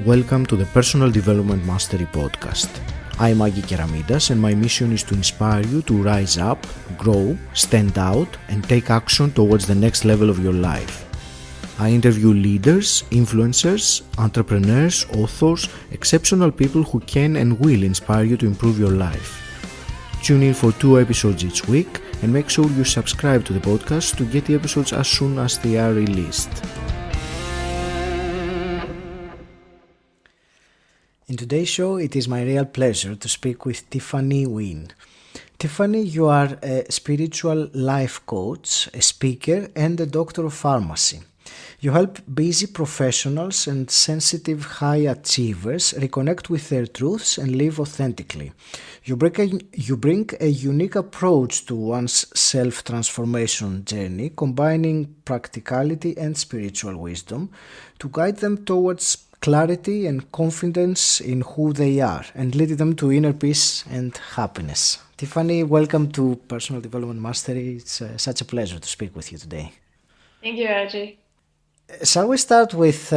Welcome to the Personal Development Mastery Podcast. I'm 𝗷𝗂𝗲𝗄𝗃 and my mission is to inspire you to rise up, grow, stand out and take action towards the next level of your life. I interview leaders, influencers, entrepreneurs, authors, exceptional people who can and will inspire you to improve your life. Tune in for 2 episodes each week and make sure you subscribe to the podcast to get the episodes as soon as they are released. In today's show, it is my real pleasure to speak with Tiffany Nguyen. Tiffany, you are a spiritual life coach, a speaker, and a doctor of pharmacy. You help busy professionals and sensitive high achievers reconnect with their truths and live authentically. You bring a unique approach to one's self-transformation journey, combining practicality and spiritual wisdom to guide them towards clarity and confidence in who they are and lead them to inner peace and happiness. Tiffany, welcome to Personal Development Mastery. It's such a pleasure to speak with you today. Thank you, Agi. Shall we start with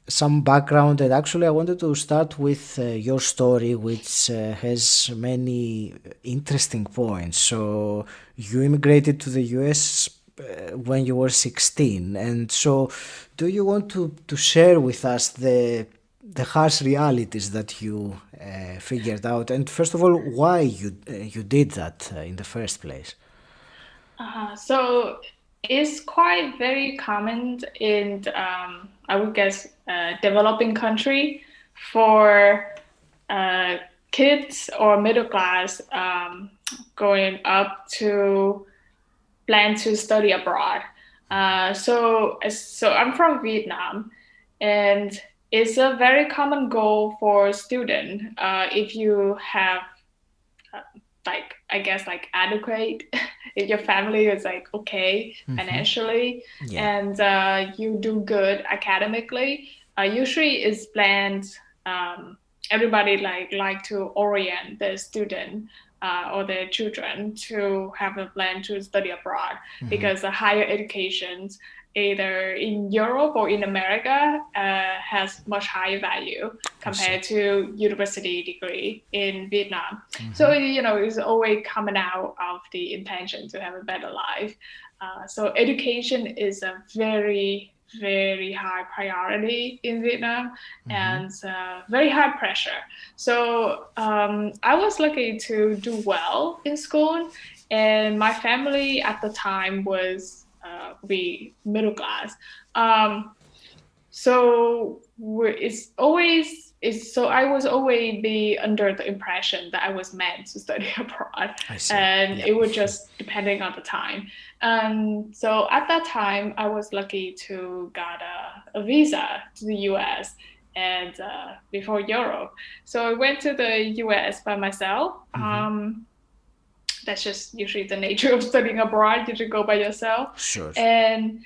some background? And actually, I wanted to start with your story, which has many interesting points. So you immigrated to the US when you were 16. And so do you want to share with us the harsh realities that you figured out? And first of all, why you did that in the first place? So it's quite very common in, I would guess, developing country for kids or middle class going up to plan to study abroad. So I'm from Vietnam, and it's a very common goal for students if you have adequate, if your family is okay financially, and you do good academically, usually it's planned. Everybody like to orient the student or their children to have a plan to study abroad, because the higher educations either in Europe or in America has much higher value compared to university degree in Vietnam. So, it's always coming out of the intention to have a better life. So education is a very, very high priority in Vietnam and very high pressure. So I was lucky to do well in school, and my family at the time was be middle class. So I was always be under the impression that I was meant to study abroad, and it was just depending on the time. And so at that time, I was lucky to got a visa to the US and before Europe. So I went to the US by myself. That's just usually the nature of studying abroad. You should go by yourself. Sure. And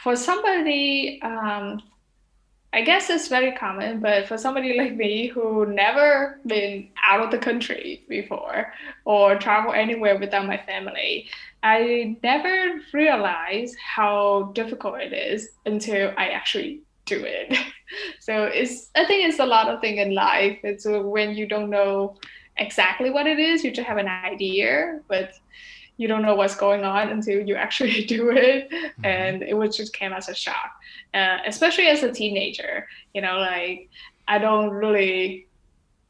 for somebody, I guess it's very common, but for somebody like me who never been out of the country before or travel anywhere without my family, I never realized how difficult it is until I actually do it. So I think it's a lot of things in life. It's when you don't know exactly what it is, you just have an idea, but you don't know what's going on until you actually do it. And it just came as a shock, especially as a teenager. I don't really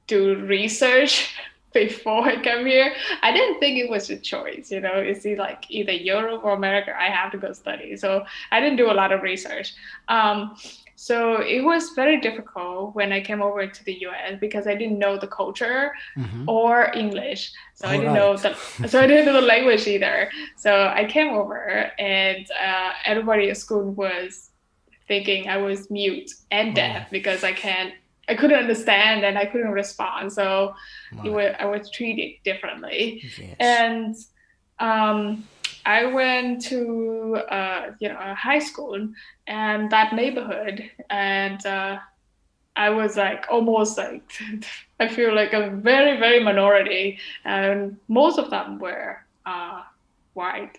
do research before I came here. I didn't think it was a choice. It's either Europe or America, I have to go study. So I didn't do a lot of research. So it was very difficult when I came over to the US because I didn't know the culture or English. So I didn't know the language either. So I came over, and everybody at school was thinking I was mute and deaf because I couldn't understand and I couldn't respond. So I was treated differently. Yes. And I went to a high school and that neighborhood, and I was almost I feel like a very, very minority, and most of them were white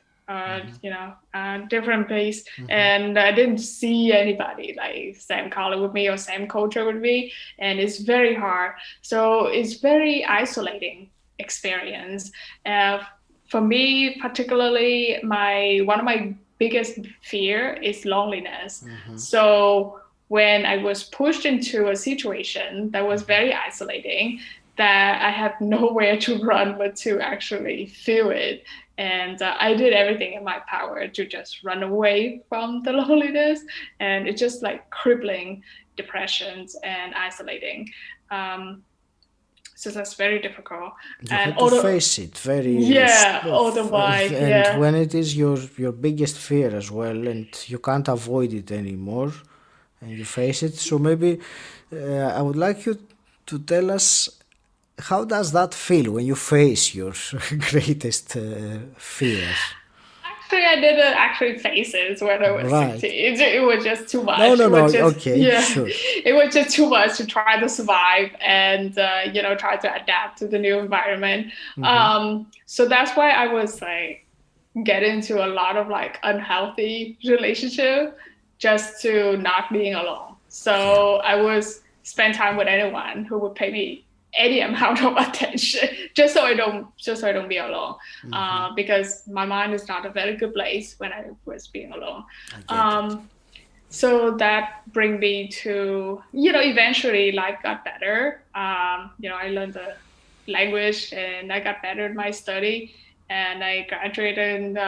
different place. And I didn't see anybody like same color with me or same culture with me. And it's very hard. So it's very isolating experience. For me, particularly, one of my biggest fear is loneliness. So when I was pushed into a situation that was very isolating, that I had nowhere to run but to actually feel it. And I did everything in my power to just run away from the loneliness. And it's just like crippling depressions and isolating. So that's very difficult. You had to face it otherwise, when it is your biggest fear as well, and you can't avoid it anymore, and you face it. So maybe I would like you to tell us, how does that feel when you face your greatest fears? Actually, I didn't actually face it when I was 16. It was just too much. Sure. It was just too much to try to survive and try to adapt to the new environment. So that's why I was like get into a lot of like unhealthy relationship just to not being alone. So I was spend time with anyone who would pay me any amount of attention just so I don't be alone. Because my mind is not a very good place when I was being alone. So that bring me to, eventually life got better. I learned the language and I got better at my study, and I graduated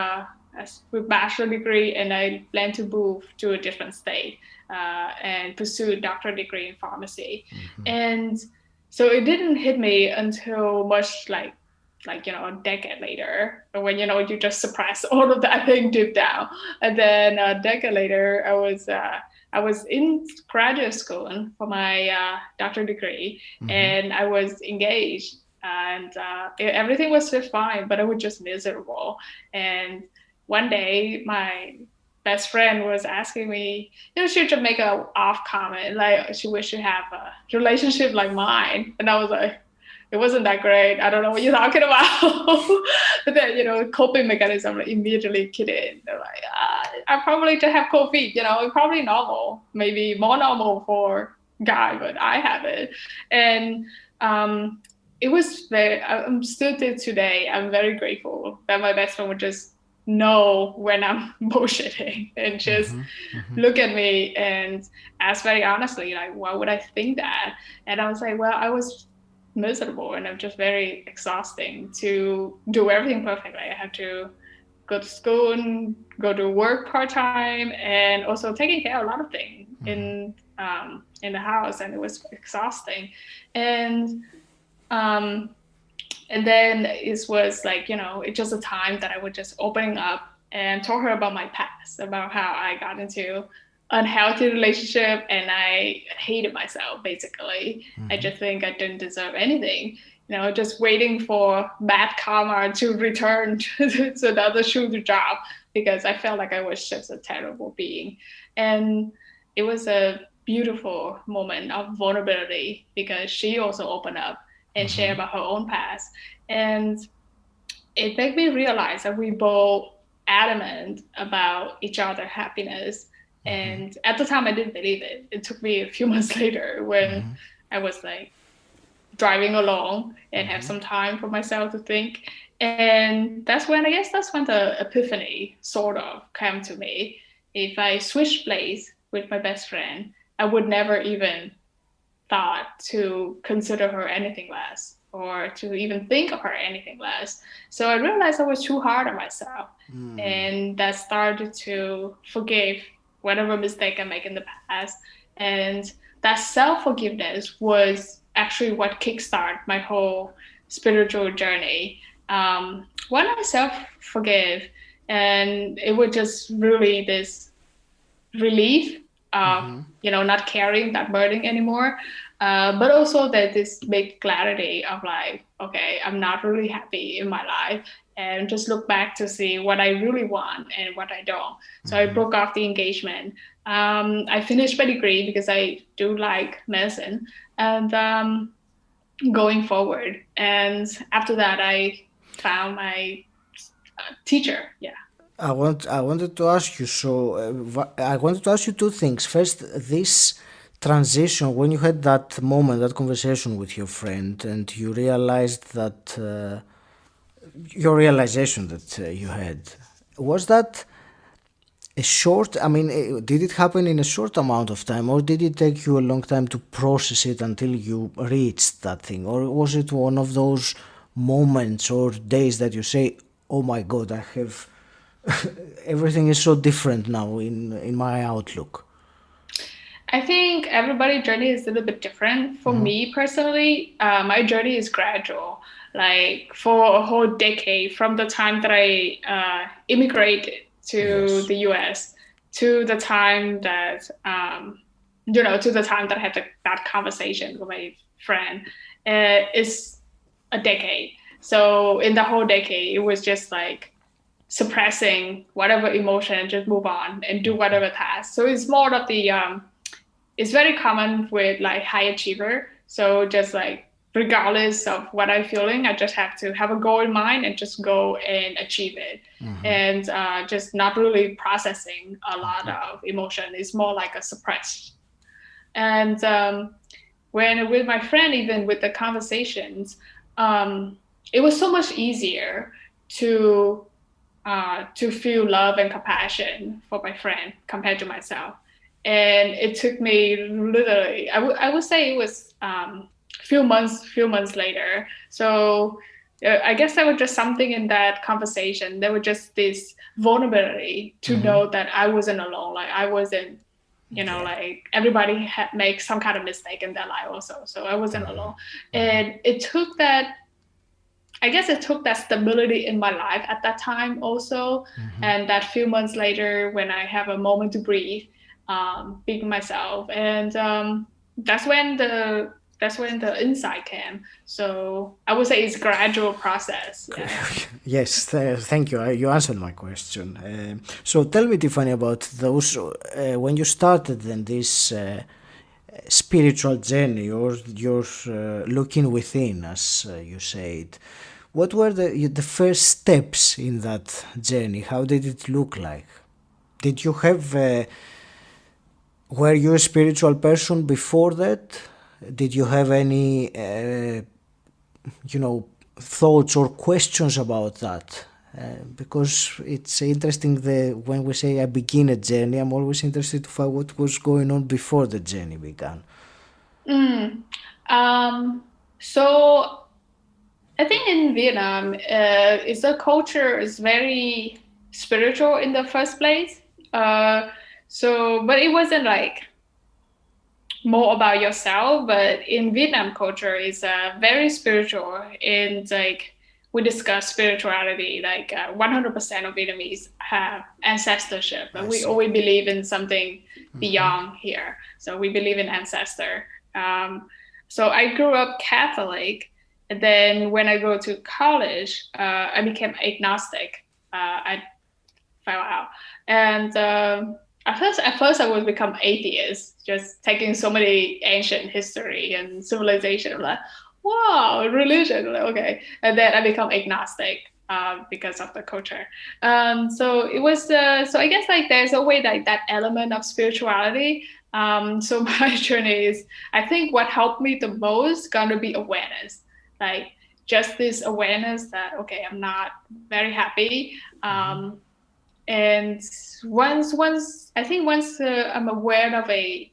with bachelor degree, and I plan to move to a different state and pursue a doctorate degree in pharmacy. And so it didn't hit me until much like a decade later, when you just suppress all of that thing deep down. And then a decade later, I was in graduate school for my doctorate degree, and I was engaged, and everything was just fine, but I was just miserable. And one day, my best friend was asking me, she would make a off comment, like she wished to have a relationship like mine. And I was like, it wasn't that great. I don't know what you're talking about. But then, coping mechanism immediately kicked in. They're like, I probably just have cold feet, probably normal, maybe more normal for guy, but I have it. And it was I'm still till today, I'm very grateful that my best friend would just know when I'm bullshitting and just look at me and ask very honestly, like, why would I think that? And I was like, well, I was miserable and I'm just very exhausting to do everything perfectly. I had to go to school and go to work part-time, and also taking care of a lot of things in the house, and it was exhausting. And then it was like, it's just a time that I would just opening up and told her about my past, about how I got into unhealthy relationship and I hated myself, basically. I just think I didn't deserve anything, just waiting for bad karma to return to the other shoe to drop, because I felt like I was just a terrible being. And it was a beautiful moment of vulnerability, because she also opened up and share about her own past. And it made me realize that we both adamant about each other's happiness. And at the time I didn't believe it. It took me a few months later when I was like driving along and have some time for myself to think. And that's when the epiphany sort of came to me. If I switched place with my best friend, I would never even thought to consider her anything less, or to even think of her anything less. So I realized I was too hard on myself, and that started to forgive whatever mistake I make in the past. And that self-forgiveness was actually what kickstarted my whole spiritual journey. When I self-forgive, and it was just really this relief of, not carrying that burden anymore. But also that this big clarity of like, okay, I'm not really happy in my life, and just look back to see what I really want and what I don't. So I broke off the engagement. I finished my degree because I do like medicine, and going forward. And after that, I found my teacher. Yeah. I wanted to ask you. I wanted to ask you two things. First, this transition when you had that moment, that conversation with your friend, and you realized that your realization that you had, was that a short? I mean, did it happen in a short amount of time, or did it take you a long time to process it until you reached that thing, or was it one of those moments or days that you say, "Oh my God, I have." Everything is so different now in my outlook. I think everybody's journey is a little bit different. For me personally, my journey is gradual. Like for a whole decade, from the time that I immigrated to Yes. the U.S. to the time that to the time that I had that conversation with my friend, is a decade. So in the whole decade, it was just like suppressing whatever emotion and just move on and do whatever task. So it's more of the it's very common with like high achiever. So just like regardless of what I'm feeling, I just have to have a goal in mind and just go and achieve it. And just not really processing a lot of emotion. It's more like a suppressed. And when with my friend, even with the conversations, it was so much easier to feel love and compassion for my friend compared to myself. And it took me literally, I would say it was few months later. So I guess there was just something in that conversation. There was just this vulnerability to know that I wasn't alone. Like I wasn't, like everybody makes some kind of mistake in their life also. So I wasn't alone. And it took that, I guess it took that stability in my life at that time also. And that few months later, when I have a moment to breathe, being myself, and that's when the insight came. So I would say it's a gradual process. Yeah. Yes, thank you. You answered my question. So tell me, Tiffany, about those when you started then this spiritual journey, or your looking within, as you said. What were the first steps in that journey? How did it look like? Did you have were you a spiritual person before that? Did you have any thoughts or questions about that? Because it's interesting when we say I begin a journey, I'm always interested to find what was going on before the journey began. So I think in Vietnam, it's a culture is very spiritual in the first place. But it wasn't like more about yourself. But in Vietnam culture, it's very spiritual, and like we discuss spirituality. Like 100% of Vietnamese have ancestorship, but we always believe in something beyond here. So we believe in ancestor. So I grew up Catholic. And then when I go to college, I became agnostic. I fell out. And at first I would become atheist, just taking so many ancient history and civilization. I'm like, wow, religion, okay. And then I become agnostic because of the culture. So it was, so I guess like there's always like that element of spirituality. So my journey is, I think what helped me the most gonna be awareness. Like just this awareness that, okay, I'm not very happy. And once I'm aware of a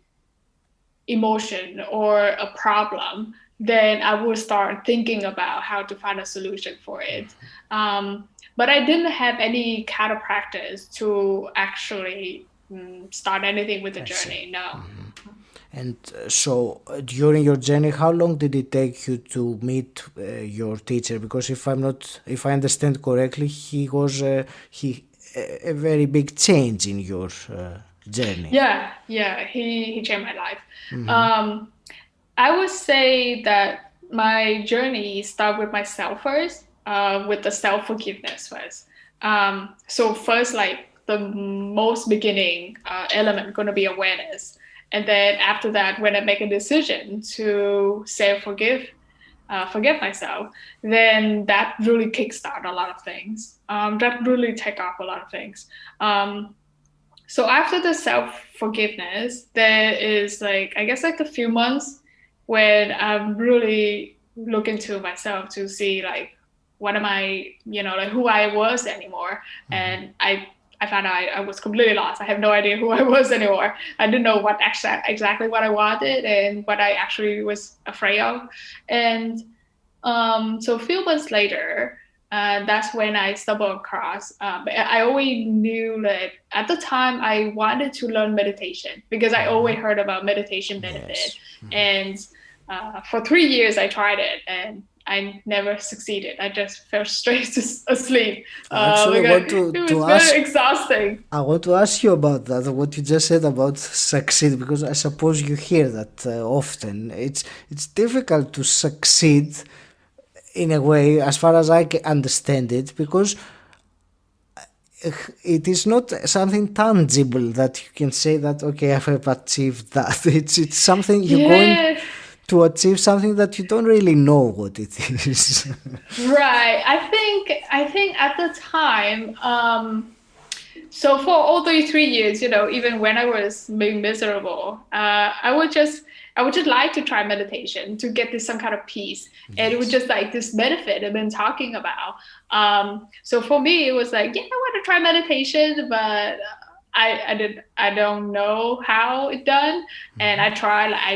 emotion or a problem, then I will start thinking about how to find a solution for it. But I didn't have any kind of practice to actually start anything with the journey. No. And so, during your journey, how long did it take you to meet your teacher? Because if I understand correctly, he was a very big change in your journey. Yeah, he changed my life. I would say that my journey started with myself first, with the self-forgiveness first. So first, like the most beginning element going to be awareness. And then after that, when I make a decision to self-forgive, forgive myself, then that really kickstart a lot of things. That really take off a lot of things. So after the self-forgiveness, there is like, I guess like a few months when I'm really looking to myself to see like, what am I, like who I was anymore. And I found out I was completely lost. I have no idea who I was anymore. I didn't know what exactly what I wanted and what I actually was afraid of. And so a few months later, that's when I stumbled across. But I always knew that at the time I wanted to learn meditation because I always heard about meditation benefit. And for 3 years I tried it and I never succeeded. I just fell straight asleep. Actually, I want it was very exhausting. I want to ask you about that, what you just said about succeed, because I suppose you hear that often. It's difficult to succeed in a way, as far as I can understand it, because it is not something tangible that you can say that, okay, I have achieved that. It's something you're going to achieve, something that you don't really know what it is. Right. I think at the time, so for all those 3 years, even when I was being miserable, I would just like to try meditation to get this some kind of peace. And it was just like this benefit I've been talking about. So for me, it was like, yeah, I want to try meditation, but I don't know how it's done. And I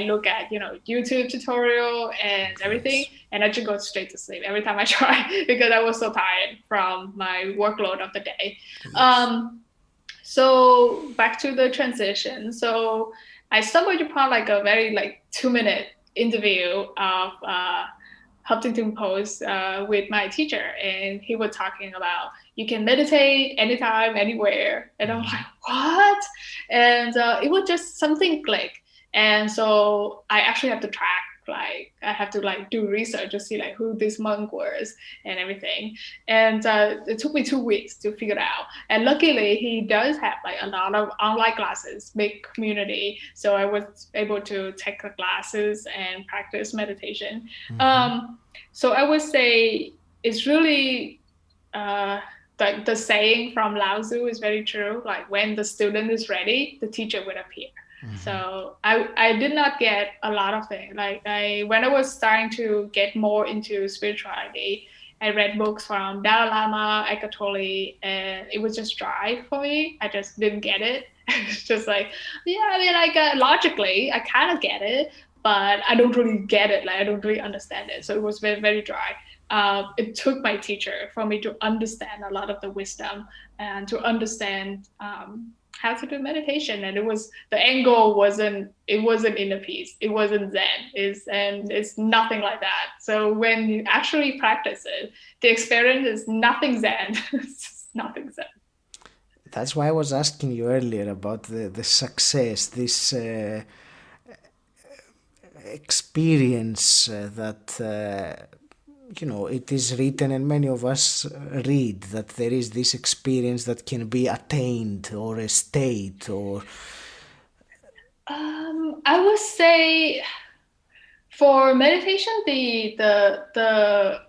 look at, YouTube tutorial and everything, and I just go straight to sleep every time I try because I was so tired from my workload of the day. So back to the transition. So I stumbled upon like a very 2-minute interview of Huffington Post with my teacher, and he was talking about you can meditate anytime, anywhere, and I'm like, what? And it was just something click, and so I actually have to track. I have to do research to see who this monk was and everything. And it took me 2 weeks to figure it out. And luckily, he does have a lot of online classes, big community. So I was able to take the classes and practice meditation. So I would say it's really the saying from Lao Tzu is very true. When the student is ready, the teacher will appear. So I did not get a lot of things. When I was starting to get more into spirituality, I read books from Dalai Lama, Eckhart Tolle, and it was just dry for me. I just didn't get it. It's just logically, I kind of get it, but I don't really get it. I don't really understand it. So it was very, very dry. It took my teacher for me to understand a lot of the wisdom and to understand how to do meditation. And the end goal wasn't inner peace. It wasn't Zen. It's nothing like that. So when you actually practice it, the experience is nothing Zen. It's nothing Zen. That's why I was asking you earlier about the success, this experience that it is written and many of us read, that there is this experience that can be attained, or a state, or I would say for meditation, the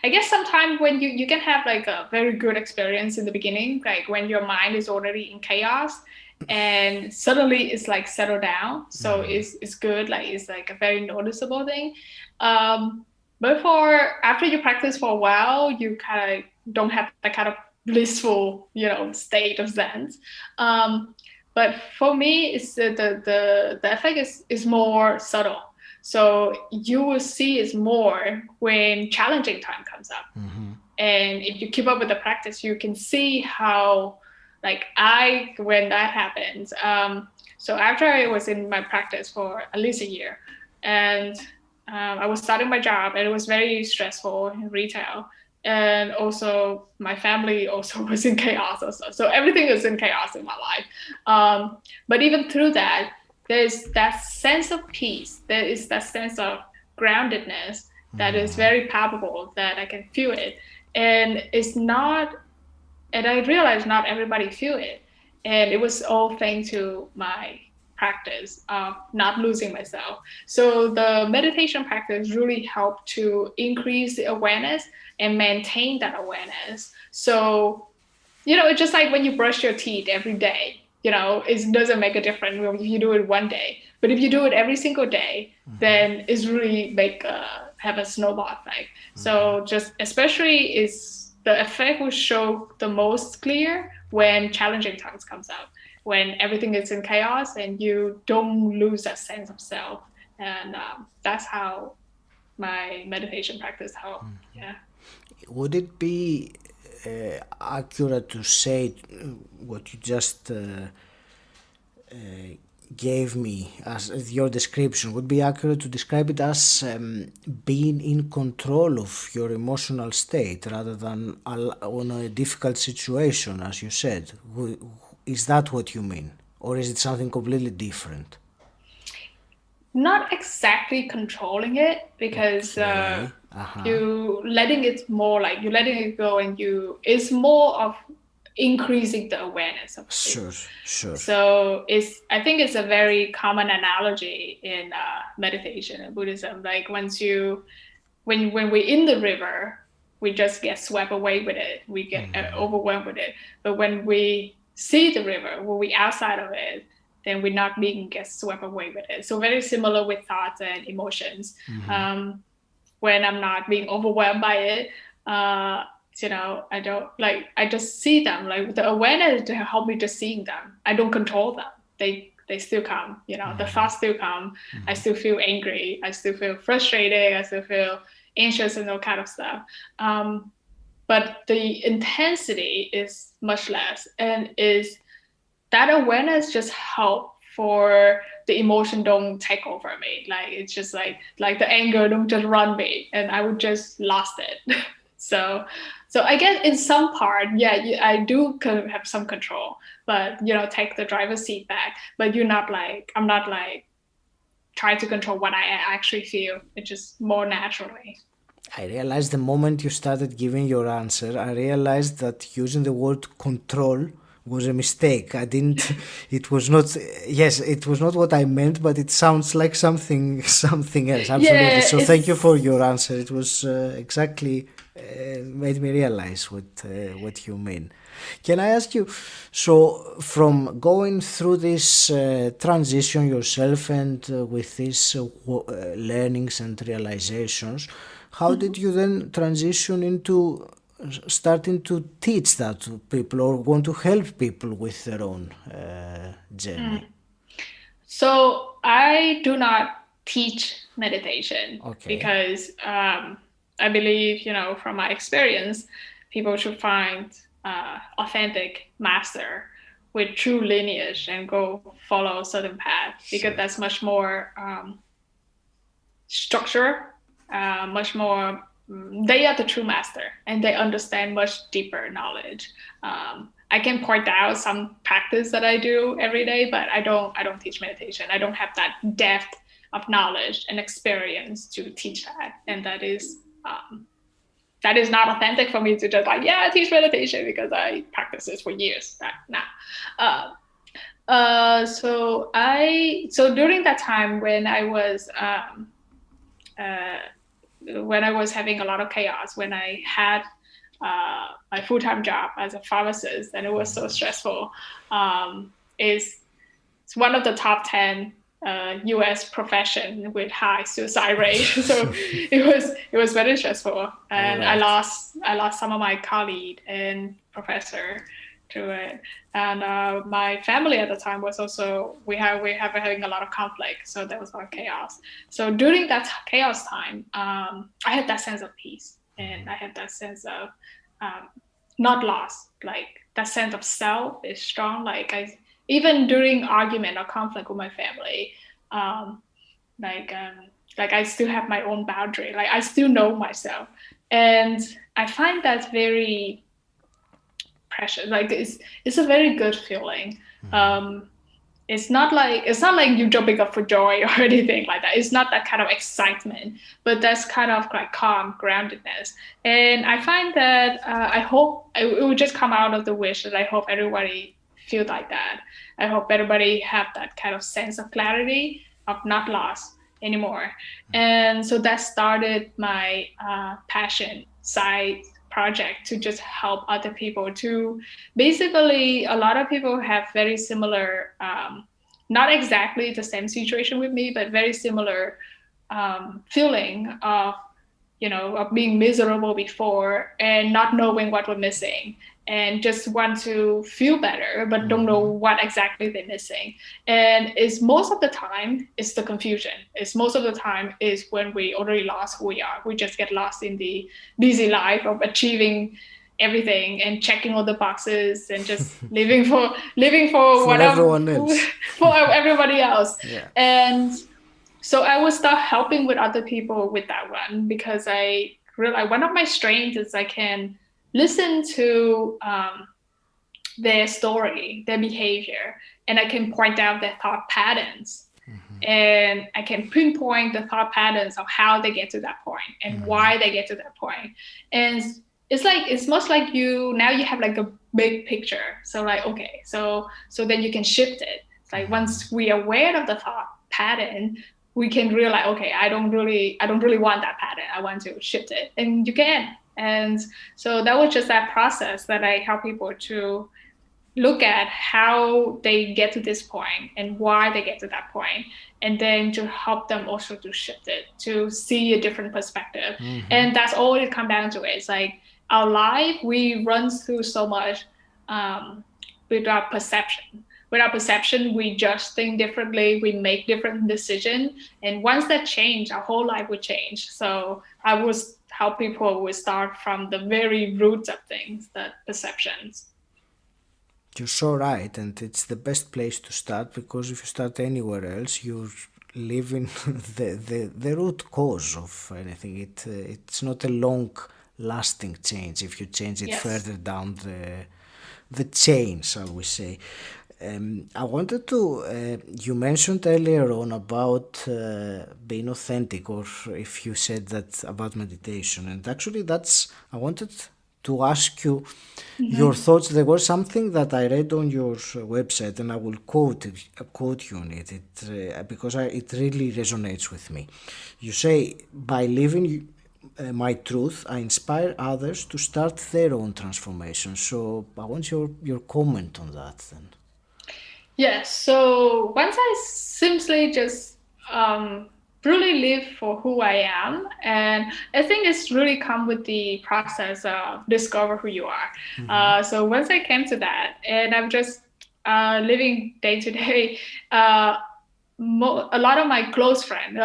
I guess sometimes when you can have a very good experience in the beginning, when your mind is already in chaos and suddenly it's settled down. So it's good. It's a very noticeable thing. But after you practice for a while, you kind of don't have that kind of blissful, state of Zen. But for me, it's the effect is more subtle. So you will see it more when challenging time comes up. And if you keep up with the practice, you can see how, when that happens. So after I was in my practice for at least a year, and I was starting my job, and it was very stressful in retail. And also my family also was in chaos also. So everything was in chaos in my life. But even through that, there's that sense of peace. There is that sense of groundedness that is very palpable, that I can feel it. And I realized not everybody feel it. And it was all thanks to my practice of not losing myself. So the meditation practice really helped to increase the awareness and maintain that awareness. So, it's just like when you brush your teeth every day, it doesn't make a difference if you do it one day. But if you do it every single day, then it's really have a snowball effect. So just especially the effect will show the most clear when challenging times comes up, when everything is in chaos and you don't lose that sense of self. And that's how my meditation practice helped. Yeah. Would it be accurate to say what you just gave me as your description, would be accurate to describe it as being in control of your emotional state rather than on a difficult situation, as you said? Is that what you mean? Or is it something completely different? Not exactly controlling it, because you letting it more like you're letting it go, and it's more of increasing the awareness of it. Sure. So I think it's a very common analogy in meditation and Buddhism. Like when we're in the river, we just get swept away with it. We get overwhelmed with it. But when we see the river, when we're outside of it, then we're not being get swept away with it. So very similar with thoughts and emotions. When I'm not being overwhelmed by it, I don't I just see them, like the awareness to help me just seeing them. I don't control them. They still come, the thoughts still come. I still feel angry. I still feel frustrated. I still feel anxious and all kind of stuff. But the intensity is much less, and that awareness just help for the emotion don't take over me. Like it's just like the anger don't just run me, and I would just lost it. So I guess in some part, I do kind of have some control, but take the driver's seat back. But I'm not trying to control what I actually feel. It's just more naturally. I realized the moment you started giving your answer, I realized that using the word control was a mistake. It was not what I meant, but it sounds like something else. Absolutely. Yeah, so thank you for your answer. It was exactly made me realize what you mean. Can I ask you, so from going through this transition yourself and with these learnings and realizations, how did you then transition into starting to teach that to people or want to help people with their own journey? So I do not teach meditation because I believe, from my experience, people should find authentic master with true lineage and go follow a certain path, because that's much more structured, much more. They are the true master, and they understand much deeper knowledge. I can point out some practice that I do every day, but I don't teach meditation. I don't have that depth of knowledge and experience to teach that, and that is not authentic for me to just I teach meditation because I practice this for years. So during that time when I was having a lot of chaos, when I had my full-time job as a pharmacist, and it was so stressful. It's one of the top 10 U.S. profession with high suicide rate. So it was very stressful, and I lost some of my colleague and professor to it. And my family at the time was also we have having a lot of conflict, so there was a lot of chaos. So during that chaos time, I had that sense of peace, and I had that sense of not lost. Like that sense of self is strong. Like even during argument or conflict with my family, I still have my own boundary. Like I still know myself, and I find that very precious. Like it's a very good feeling. It's not like you jumping up for joy or anything like that. It's not that kind of excitement, but that's kind of like calm groundedness. And I find that I hope it will just come out of the wish that I hope everybody feel like that. I hope everybody have that kind of sense of clarity of not lost anymore. And so that started my passion side project to just help other people to basically, a lot of people have very similar, not exactly the same situation with me, but very similar feeling of, of being miserable before and not knowing what we're missing and just want to feel better, but don't know what exactly they're missing. And it's most of the time, it's the confusion. It's most of the time is when we already lost who we are. We just get lost in the busy life of achieving everything and checking all the boxes and just living for whatever, everyone else. For everybody else. Yeah. And so I would start helping with other people with that one, because I realized one of my strengths is I can listen to their story, their behavior, and I can point out their thought patterns. And I can pinpoint the thought patterns of how they get to that point and why they get to that point. And it's much like now you have like a big picture. So like, okay, so then you can shift it. It's like once we are aware of the thought pattern, we can realize, okay, I don't really want that pattern. I want to shift it, and you can. And so that was just that process that I help people to look at how they get to this point and why they get to that point, and then to help them also to shift it, to see a different perspective. And that's all it comes down to. It's like our life, we run through so much with our perception. With our perception, we just think differently, we make different decisions. And once that change, our whole life would change. So I would help people would start from the very roots of things, the perceptions. You're so right, and it's the best place to start, because if you start anywhere else, you're leaving the root cause of anything. It's not a long-lasting change if you change it further down the chain, shall we say. I wanted to, you mentioned earlier on about being authentic, or if you said that about meditation, and actually I wanted to ask you your thoughts. There was something that I read on your website, and I will quote you on it, because it really resonates with me. You say, by living my truth, I inspire others to start their own transformation. So I want your comment on that then. Yes. So once I simply just really live for who I am, and I think it's really come with the process of discover who you are. So once I came to that, and I'm just living day to day, a lot of my close friends,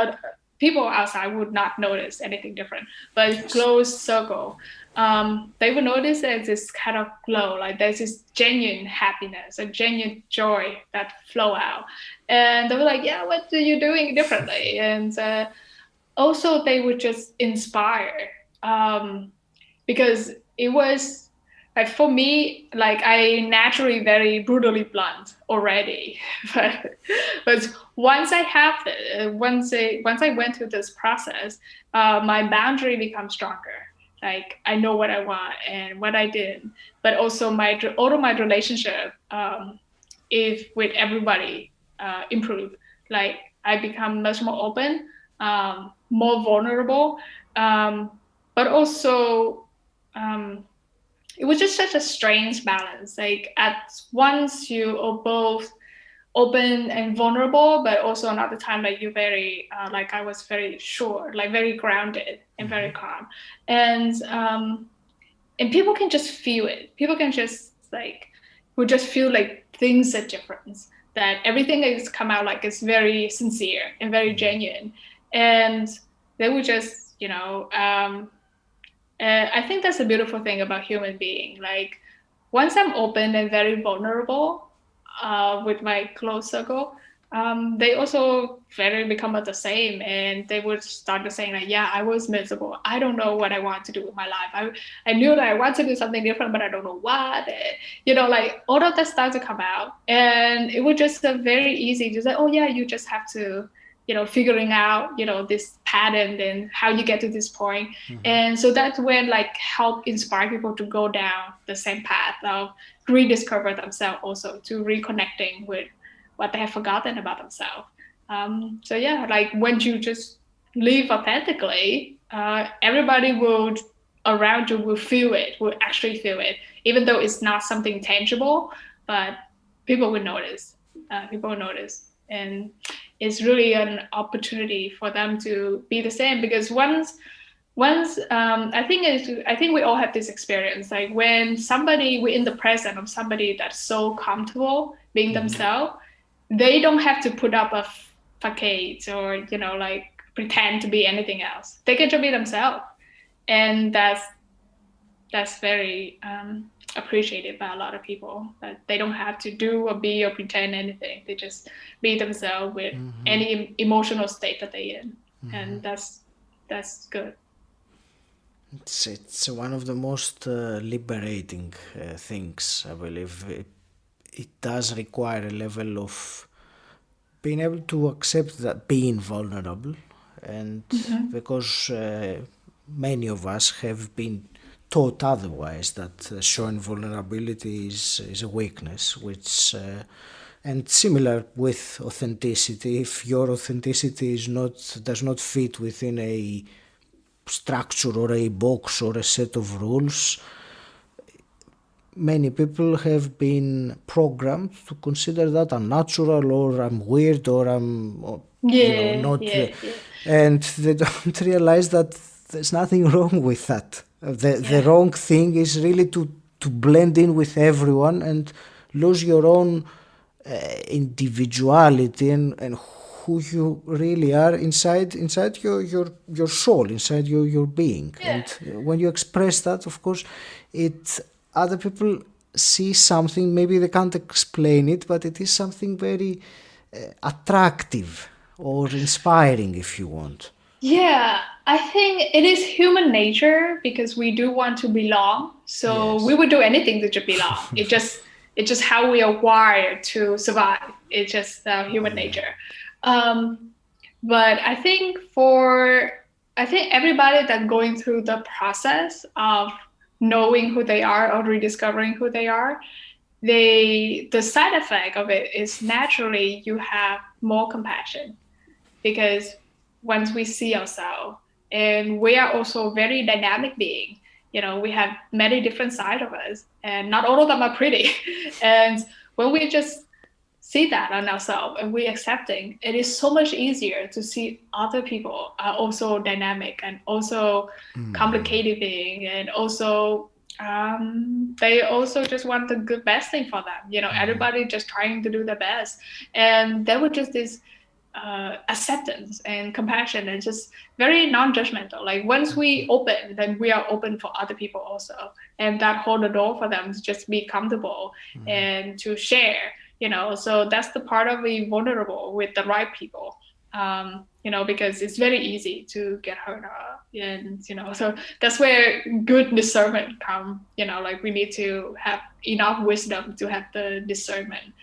people outside would not notice anything different, but close circle, they would notice there's this kind of glow, like there's this genuine happiness, a genuine joy that flow out. And they were like, yeah, what are you doing differently? And also they would just inspire, because it was like, for me, like I naturally very brutally blunt already, but once I have it, once I went through this process, my boundary becomes stronger. Like I know what I want and what I did, but also my relationship, if with everybody, improve. Like I become much more open, more vulnerable, but also, it was just such a strange balance. Like at once you are both open and vulnerable, but also another time like you're very like I was very sure, like very grounded and very calm, and people can just feel it. People can just like would just feel like things are different. That everything is come out like it's very sincere and very genuine, and they would just I think that's a beautiful thing about human being. Like once I'm open and very vulnerable with my close circle, they also very become the same, and they would start to saying like, yeah, I was miserable. I don't know what I want to do with my life. I knew that I want to do something different, but I don't know what. Like all of that starts to come out, and it was just very easy to say, oh yeah, you just have to figuring out, this pattern and how you get to this point. And so that's when like help inspire people to go down the same path of rediscover themselves, also to reconnecting with what they have forgotten about themselves. So yeah, like when you just live authentically, everybody around you will actually feel it, even though it's not something tangible, but people will notice. And it's really an opportunity for them to be the same, because once I think we all have this experience, like when we're in the presence of somebody that's so comfortable being themselves, they don't have to put up a facade or like pretend to be anything else. They can just be themselves, and that's very appreciated by a lot of people, that they don't have to do or be or pretend anything. They just be themselves with any emotional state that they're in. And that's good. It's one of the most liberating things, I believe. It does require a level of being able to accept that being vulnerable, and because many of us have been taught otherwise, that showing vulnerability is a weakness, which and similar with authenticity. If your authenticity does not fit within a structure or a box or a set of rules, many people have been programmed to consider that unnatural, or I'm weird, or I'm not. And they don't realize that there's nothing wrong with that. The wrong thing is really to blend in with everyone and lose your own individuality and who you really are inside your soul, inside your being. And when you express that, of course, other people see something, maybe they can't explain it, but it is something very attractive or inspiring, if you want. Yeah, I think it is human nature, because we do want to belong. So we would do anything to just belong. It's just how we are wired to survive. It's just human nature. But I think everybody that's going through the process of knowing who they are or rediscovering who they are, the side effect of it is naturally you have more compassion, because once we see ourselves, and we are also a very dynamic being, we have many different sides of us, and not all of them are pretty. And when we just see that on ourselves and we're accepting, it is so much easier to see other people are also dynamic and also complicated being, and also they also just want the best thing for them. Everybody just trying to do the best, and there was just this acceptance and compassion, and just very non-judgmental. Like once we open, then we are open for other people also, and that hold the door for them to just be comfortable and to share. So that's the part of being vulnerable with the right people. Because it's very easy to get hurt, and so that's where good discernment come. Like we need to have enough wisdom to have the discernment.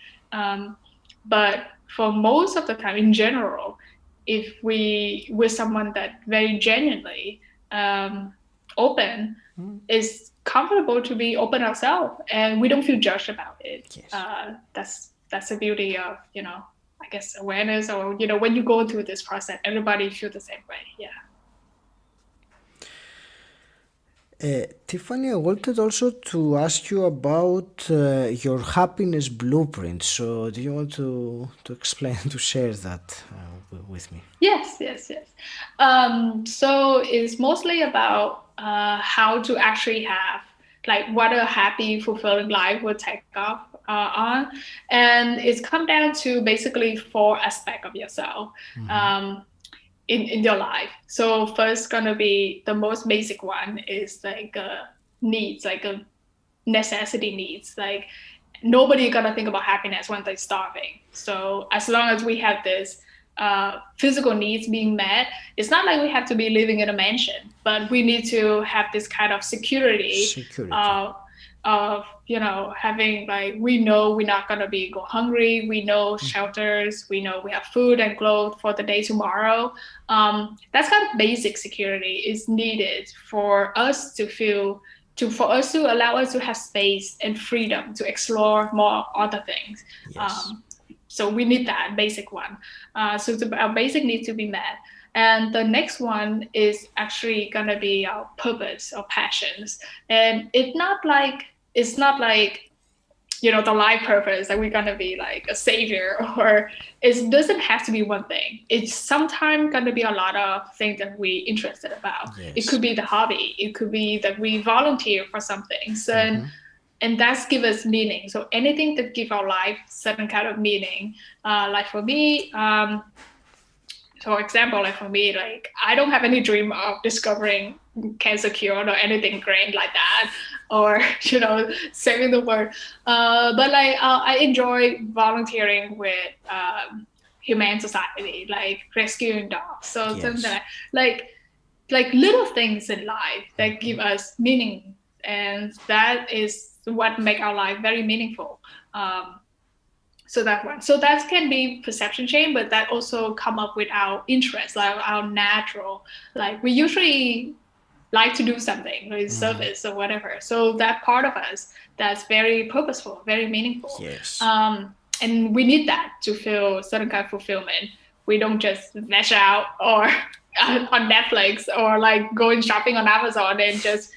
But for most of the time, in general, if we're someone that very genuinely open, is comfortable to be open ourselves, and we don't feel judged about it. That's the beauty of I guess awareness, or when you go through this process, everybody feels the same way. Tiffany, I wanted also to ask you about your happiness blueprint. So do you want to explain, to share that with me? Yes. So it's mostly about how to actually have, like, what a happy, fulfilling life will take off on. And it's come down to basically 4 aspects of yourself in your life. So first gonna be the most basic one is like needs, like a necessity needs. Like nobody gonna think about happiness when they're starving. So as long as we have this physical needs being met, it's not like we have to be living in a mansion, but we need to have this kind of security. of, having like, we know we're not going to be go hungry. We know shelters. We know we have food and clothes for the day tomorrow. That's kind of basic security is needed for us to feel, for us to allow us to have space and freedom to explore more other things. Yes. So we need that basic one. So our basic needs to be met. And the next one is actually going to be our purpose or passions. And it's not like, the life purpose that we're going to be like a savior, or it doesn't have to be one thing. It's sometimes going to be a lot of things that we're interested about. Yes. It could be the hobby. It could be that we volunteer for something. So, and that's give us meaning. So anything that give our life certain kind of meaning, like for me, for example, like for me, like I don't have any dream of discovering cancer cure or anything grand like that, or saving the world. But like I enjoy volunteering with humane society, like rescuing dogs. So something like little things in life that give us meaning, and that is what make our life very meaningful. So that can be perception change, but that also come up with our interest, like our natural, like we usually like to do something with service or whatever. So that part of us that's very purposeful, very meaningful. Yes. And we need that to feel certain kind of fulfillment. We don't just mesh out or on Netflix or like going shopping on Amazon and just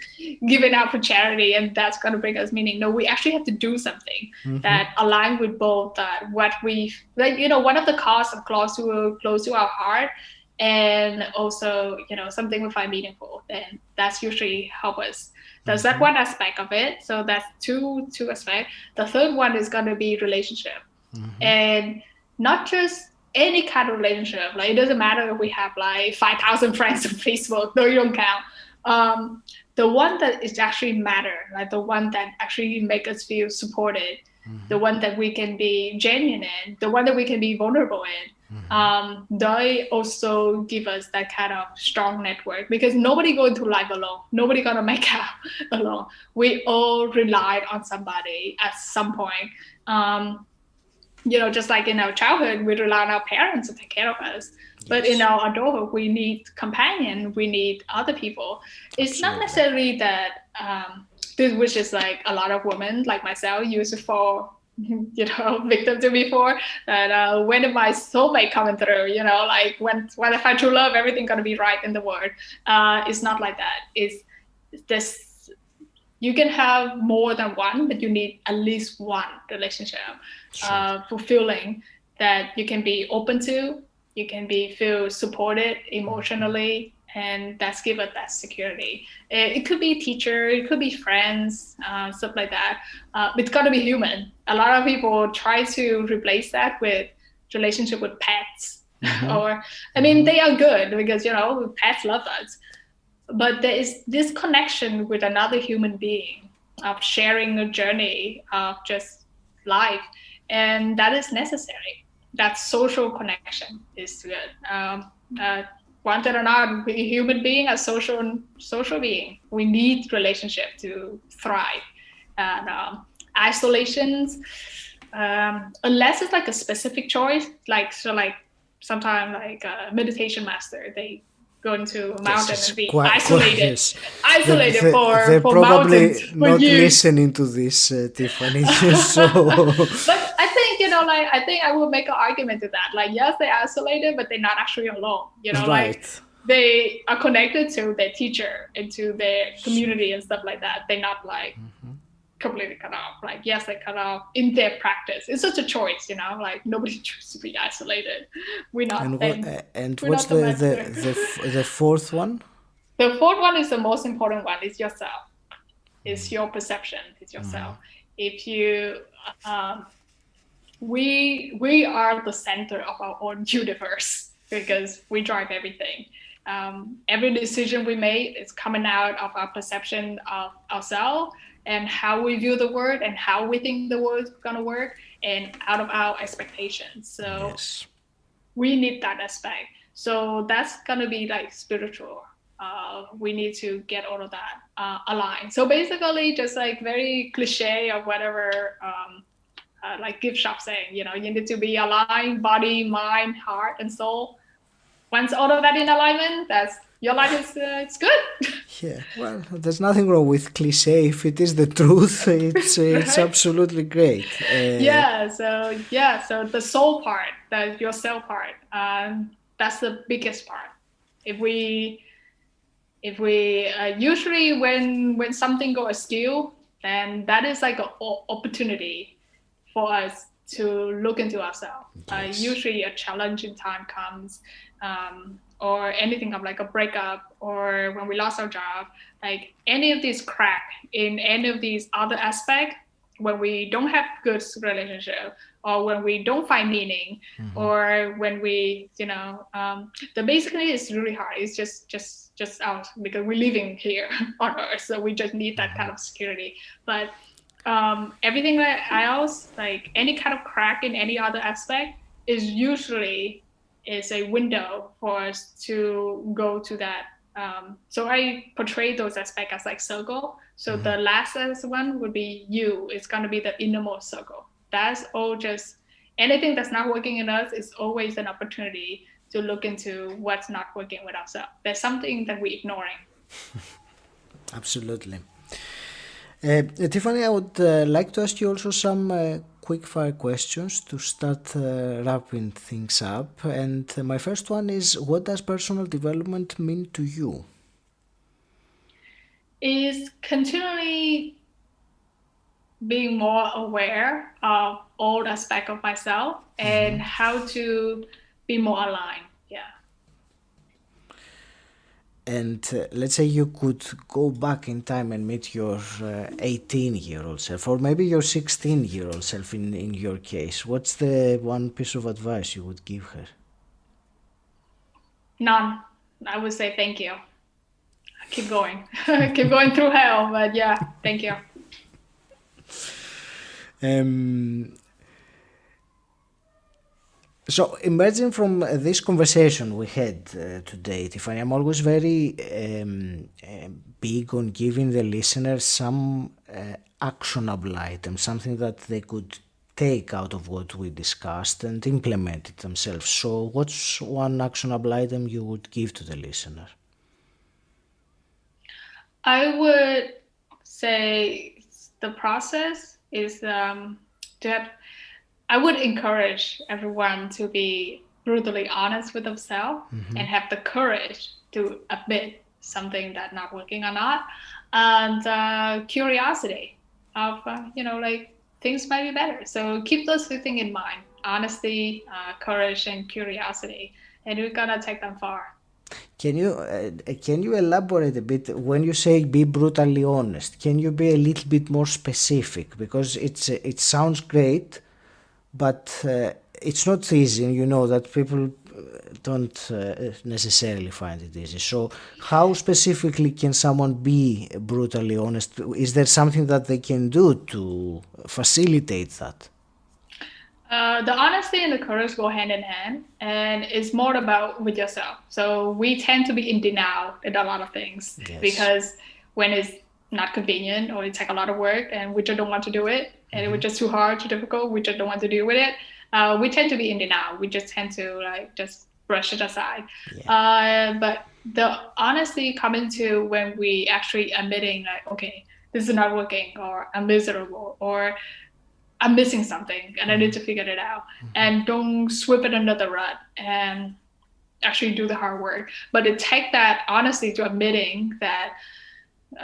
give it out for charity and that's going to bring us meaning. No, we actually have to do something that align with both what we like, one of the causes close to our heart, and also something we find meaningful. And that's usually help us. That's that one aspect of it. So that's two aspects. The third one is going to be relationship, and not just any kind of relationship. Like it doesn't matter if we have like 5,000 friends on Facebook. No, you don't count. The one that is actually matter, like the one that actually make us feel supported, the one that we can be genuine in, the one that we can be vulnerable in. They also give us that kind of strong network, because nobody going through life alone. Nobody gonna make out alone. We all relied on somebody at some point. Just like in our childhood, we rely on our parents to take care of us. Yes. But in our adulthood, we need companion, we need other people. It's not necessarily that, which is like a lot of women like myself used to fall, victim to before, that when my soulmate coming through, like when I find true love, everything gonna be right in the world. It's not like that. It's this. You can have more than one, but you need at least one relationship, fulfilling, that you can be open to, you can feel supported emotionally, and that's give us that security. It could be teacher, it could be friends, stuff like that. It's got to be human. A lot of people try to replace that with relationship with pets, or they are good because pets love us. But there is this connection with another human being of sharing a journey of just life, and that is necessary. That social connection is good. Wanted or not, we human being, a social being, we need relationship to thrive. And isolations, unless it's like a specific choice, like sometimes like a meditation master, they go into a mountain and be isolated they're for probably mountains not for listening to this, Tiffany. So but I think I think I will make an argument to that, like yes, they're isolated, but they're not actually alone, right. Like they are connected to their teacher and to their community and stuff like that. They're not like completely cut off. Like yes, they cut off in their practice. It's such a choice, like nobody chooses to be isolated. We're not. And what's the fourth one? The fourth one is the most important one. It's yourself. It's your perception. It's yourself. If you, we are the center of our own universe because we drive everything. Every decision we make is coming out of our perception of ourselves and how we view the world and how we think the world's gonna work, and out of our expectations. So we need that aspect. So that's gonna be like spiritual. we need to get all of that aligned. So basically, just like very cliche of whatever, like gift shop saying, you need to be aligned, body, mind, heart, and soul. Once all of that in alignment, that's your life is it's good. Yeah, well, there's nothing wrong with cliche. If it is the truth, it's Right? absolutely great. So the soul part, the yourself part, that's the biggest part. If we usually when something goes askew, then that is like an opportunity for us to look into ourselves. Yes. Usually a challenging time comes, or anything of like a breakup, or when we lost our job, like any of these crack in any of these other aspects, when we don't have good relationship, or when we don't find meaning, or when we, the basically it's really hard. It's just out because we're living here on Earth, so we just need that kind of security. But everything else, like any kind of crack in any other aspect, is usually a window for us to go to that. So I portray those aspects as like circle. So the last one would be you. It's going to be the innermost circle. That's all just anything that's not working in us is always an opportunity to look into what's not working with ourselves. There's something that we're ignoring. Absolutely. Tiffany, I would like to ask you also some quick fire questions to start wrapping things up. And my first one is, what does personal development mean to you? Is continually being more aware of all aspects of myself and how to be more aligned. Yeah. And let's say you could go back in time and meet your 18-year-old self, or maybe your 16-year-old self in your case. What's the one piece of advice you would give her? None. I would say thank you. Keep going. Keep going through hell, but yeah, thank you. So, emerging from this conversation we had today, Tiffany, I'm always very big on giving the listeners some actionable item, something that they could take out of what we discussed and implement it themselves. So, what's one actionable item you would give to the listener? I would say the process is to have. I would encourage everyone to be brutally honest with themselves and have the courage to admit something that's not working or not, and curiosity of like things might be better. So keep those two things in mind: honesty, courage, and curiosity, and we're gonna take them far. Can you elaborate a bit when you say be brutally honest? Can you be a little bit more specific, because it sounds great, but it's not easy, and you know that people don't necessarily find it easy. So how specifically can someone be brutally honest? Is there something that they can do to facilitate that? The honesty and the courage go hand in hand, and it's more about with yourself. So we tend to be in denial in a lot of things because when it's not convenient or it takes a lot of work and we just don't want to do it, and it's just too hard, too difficult, we just don't want to deal with it. We tend to be in denial. We just tend to like just brush it aside. But the honesty comes into when we actually admitting like, okay, this is not working, or I'm miserable, or I'm missing something and I need to figure it out, and don't sweep it under the rug and actually do the hard work. But it takes that honesty to admitting that,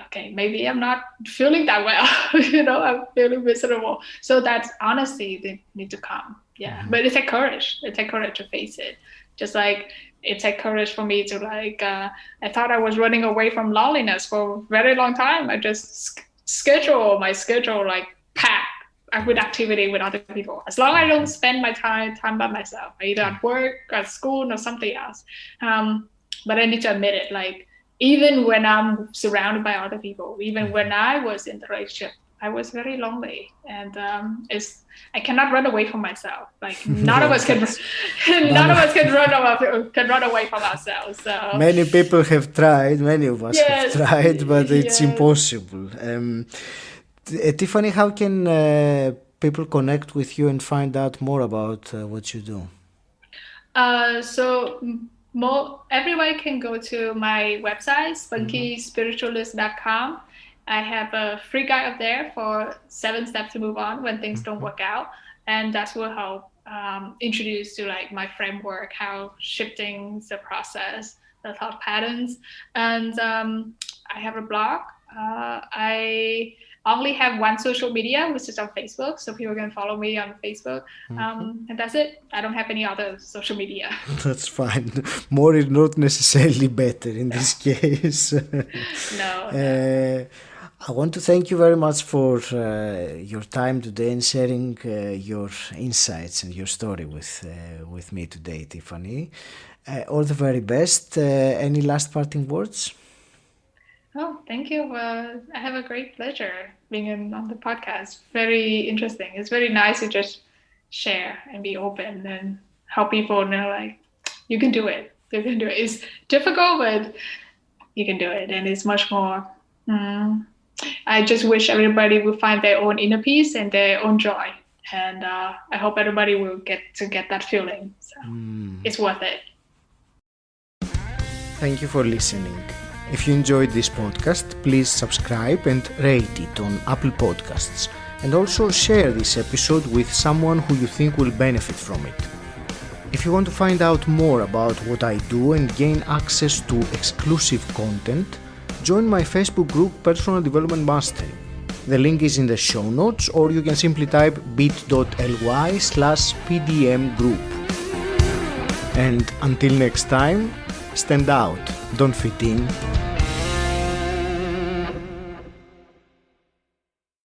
okay, maybe I'm not feeling that well, I'm feeling miserable. So that's honesty they need to come. Yeah. But it takes courage. It takes courage to face it. Just like it takes courage for me to like, I thought I was running away from loneliness for a very long time. I just schedule my schedule like packed with activity with other people. As long as I don't spend my time by myself, either at work, at school, or something else. But I need to admit it, like even when I'm surrounded by other people, even when I was in the relationship, I was very lonely, and I cannot run away from myself. Like none of us can run away from ourselves. So many people have tried, many of us have tried, but it's impossible. Tiffany, how can people connect with you and find out more about what you do? So everyone can go to my website, 𝗵𝗽𝗽𝗶𝗆𝗃𝗃spiritualist.com. I have a free guide up there for 7 steps to move on when things don't work out, and that will help introduce to like my framework, how shifting is the process, the thought patterns. And I have a blog. I only have one social media, which is on Facebook, so people can follow me on Facebook. And that's it. I don't have any other social media. That's fine. More is not necessarily better in this case. No. I want to thank you very much for your time today and sharing your insights and your story with me today, Tiffany. All the very best. Any last parting words? Oh, thank you. I have a great pleasure being on the podcast. Very interesting. It's very nice to just share and be open and help people know, like, you can do it. You can do it. It's difficult, but you can do it. And it's much more... I just wish everybody will find their own inner peace and their own joy. And I hope everybody will get that feeling. So it's worth it. Thank you for listening. If you enjoyed this podcast, please subscribe and rate it on Apple Podcasts. And also share this episode with someone who you think will benefit from it. If you want to find out more about what I do and gain access to exclusive content, join my Facebook group Personal Development Mastery. The link is in the show notes, or you can simply type bit.ly/PDM group. And until next time, stand out, don't fit in.